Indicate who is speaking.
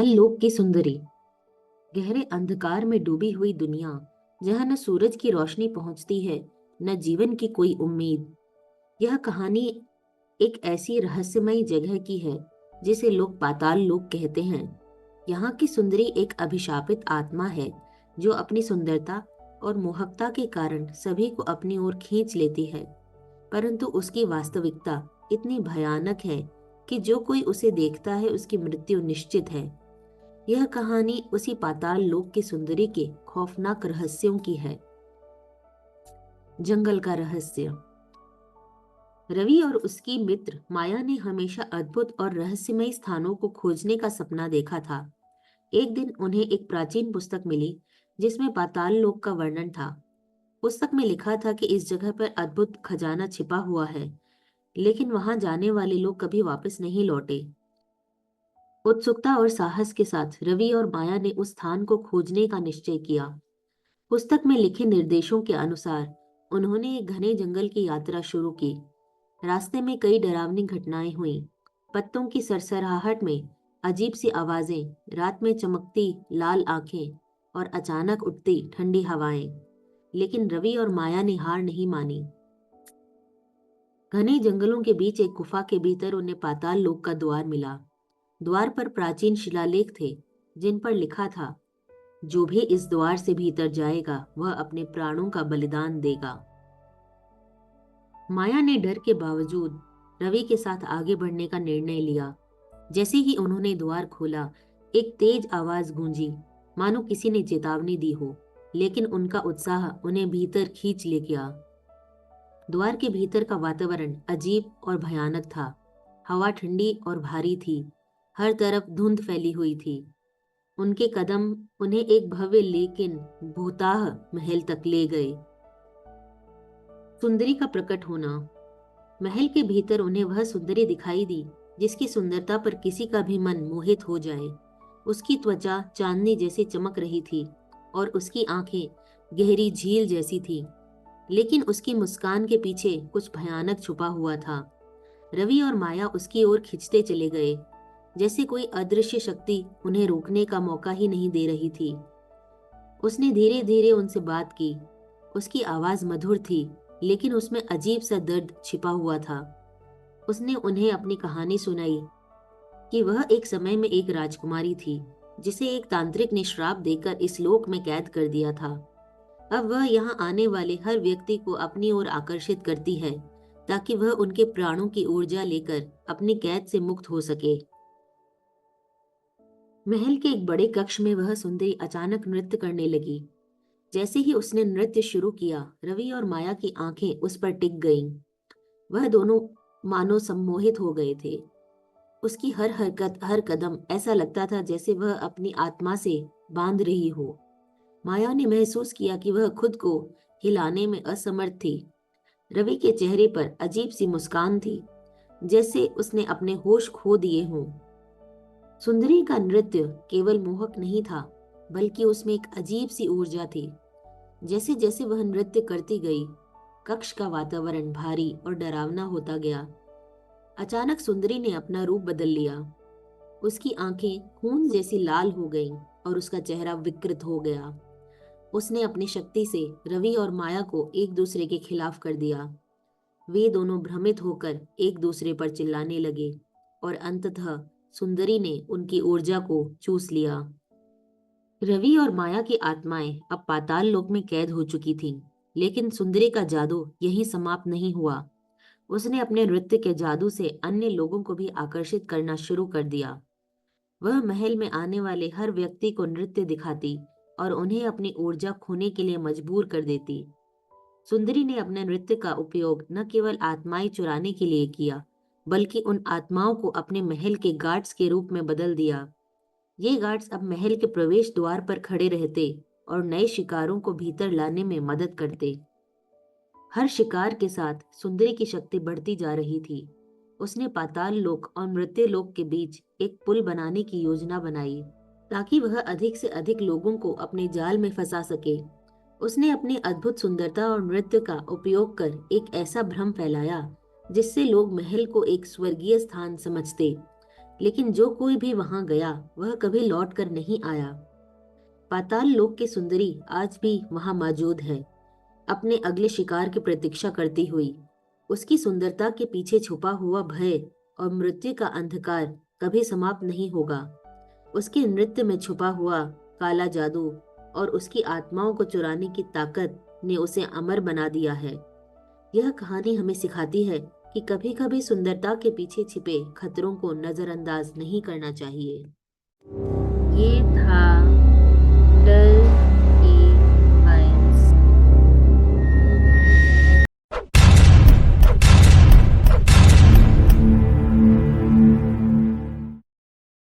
Speaker 1: पाताल लोक की सुंदरी। गहरे अंधकार में डूबी हुई दुनिया, जहां न सूरज की रोशनी पहुंचती है, न जीवन की कोई उम्मीद। यह कहानी एक ऐसी रहस्यमयी जगह की है जिसे लोग पाताल लोक कहते हैं। यहाँ की सुंदरी एक अभिशापित आत्मा है जो अपनी सुंदरता और मोहकता के कारण सभी को अपनी ओर खींच लेती है। परंतु उसकी वास्तविकता इतनी भयानक है कि जो कोई उसे देखता है उसकी मृत्यु निश्चित है। यह कहानी उसी पाताल लोक की सुंदरी के खौफनाक रहस्यों की है। जंगल का रहस्य। रवि और उसकी मित्र माया ने हमेशा अद्भुत और रहस्यमय स्थानों को खोजने का सपना देखा था। एक दिन उन्हें एक प्राचीन पुस्तक मिली जिसमें पाताल लोक का वर्णन था। पुस्तक में लिखा था कि इस जगह पर अद्भुत खजाना छिपा हुआ है, लेकिन वहां जाने वाले लोग कभी वापस नहीं लौटे। उत्सुकता और साहस के साथ रवि और माया ने उस स्थान को खोजने का निश्चय किया। पुस्तक में लिखे निर्देशों के अनुसार उन्होंने एक घने जंगल की यात्रा शुरू की। रास्ते में कई डरावनी घटनाएं हुईं। पत्तों की सरसराहट में अजीब सी आवाजें, रात में चमकती लाल आंखें और अचानक उठती ठंडी हवाएं। लेकिन रवि और माया ने हार नहीं मानी। घने जंगलों के बीच एक गुफा के भीतर उन्हें पाताल लोक का द्वार मिला। द्वार पर प्राचीन शिलालेख थे जिन पर लिखा था, जो भी इस द्वार से भीतर जाएगा वह अपने प्राणों का बलिदान देगा। माया ने डर के बावजूद रवि के साथ आगे बढ़ने का निर्णय लिया। जैसे ही उन्होंने द्वार खोला, एक तेज आवाज गूंजी, मानो किसी ने चेतावनी दी हो, लेकिन उनका उत्साह उन्हें भीतर खींच ले गया। द्वार के भीतर का वातावरण अजीब और भयानक था। हवा ठंडी और भारी थी। हर तरफ धुंध फैली हुई थी। उनके कदम उन्हें एक भव्य लेकिन भूताह महल तक ले गए। सुंदरी का प्रकट होना। महल के भीतर उन्हें वह सुंदरी दिखाई दी जिसकी सुंदरता पर किसी का भी मन मोहित हो जाए। उसकी त्वचा चांदनी जैसी चमक रही थी और उसकी आंखें गहरी झील जैसी थी। लेकिन उसकी मुस्कान के पीछे कुछ भयानक छुपा हुआ था। रवि और माया उसकी ओर खिंचते चले गए, जैसे कोई अदृश्य शक्ति उन्हें रोकने का मौका ही नहीं दे रही थी। उसने धीरे धीरे उनसे बात की। उसकी आवाज मधुर थी, लेकिन उसमें अजीब सा दर्द छिपा हुआ था। उसने उन्हें अपनी कहानी सुनाई कि वह एक समय में एक राजकुमारी थी जिसे एक तांत्रिक ने श्राप देकर इस लोक में कैद कर दिया था। अब वह यहाँ आने वाले हर व्यक्ति को अपनी ओर आकर्षित करती है ताकि वह उनके प्राणों की ऊर्जा लेकर अपनी कैद से मुक्त हो सके। महल के एक बड़े कक्ष में वह सुंदरी अचानक नृत्य करने लगी। जैसे ही उसने नृत्य शुरू किया, रवि और माया की आंखें उस पर टिक गईं। वह दोनों मानो सम्मोहित हो गए थे। उसकी हर हरकत, हर कदम ऐसा लगता था जैसे वह अपनी आत्मा से बांध रही हो। माया ने महसूस किया कि वह खुद को हिलाने में असमर्थ थी। रवि के चेहरे पर अजीब सी मुस्कान थी, जैसे उसने अपने होश खो दिए हों। सुंदरी का नृत्य केवल मोहक नहीं था, बल्कि उसमें एक अजीब सी ऊर्जा थी। जैसे जैसे वह नृत्य करती गई, कक्ष का वातावरण भारी और डरावना होता गया। अचानक सुंदरी ने अपना रूप बदल लिया। उसकी आंखें खून जैसी लाल हो गईं और उसका चेहरा विकृत हो गया। उसने अपनी शक्ति से रवि और माया को एक दूसरे के खिलाफ कर दिया। वे दोनों भ्रमित होकर एक दूसरे पर चिल्लाने लगे और अंततः सुंदरी ने उनकी ऊर्जा को चूस लिया। रवि और माया की आत्माएं अब पाताल लोक में कैद हो चुकी थीं, लेकिन सुंदरी का जादू यहीं समाप्त नहीं हुआ। उसने अपने नृत्य के जादू से अन्य लोगों को भी आकर्षित करना शुरू कर दिया। वह महल में आने वाले हर व्यक्ति को नृत्य दिखाती और उन्हें अपनी ऊर्जा खोने के लिए मजबूर कर देती। सुंदरी ने अपने नृत्य का उपयोग न केवल आत्माएं चुराने के लिए किया, बल्कि उन आत्माओं को अपने महल के गार्ड्स के रूप में बदल दिया। ये गार्ड्स अब महल के प्रवेश द्वार पर खड़े रहते और नए शिकारों को भीतर लाने में मदद करते। हर शिकार के साथ सुंदरी की शक्ति बढ़ती जा रही थी। उसने पाताल लोक और मृत्यु लोक के बीच एक पुल बनाने की योजना बनाई ताकि वह अधिक से अधिक लोगों को अपने जाल में फंसा सके। उसने अपनी अद्भुत सुंदरता और नृत्य का उपयोग कर एक ऐसा भ्रम फैलाया जिससे लोग महल को एक स्वर्गीय स्थान समझते। लेकिन जो कोई भी वहां गया वह कभी लौट कर नहीं आया। पाताल लोक की सुंदरी आज भी वहां मौजूद है, अपने अगले शिकार की प्रतीक्षा करती हुई। उसकी सुंदरता के पीछे छुपा हुआ भय और मृत्यु का अंधकार कभी समाप्त नहीं होगा। उसके नृत्य में छुपा हुआ काला जादू और उसकी आत्माओं को चुराने की ताकत ने उसे अमर बना दिया है। यह कहानी हमें सिखाती है कि कभी-कभी सुंदरता के पीछे छिपे खतरों को नजरअंदाज नहीं करना चाहिए। ये था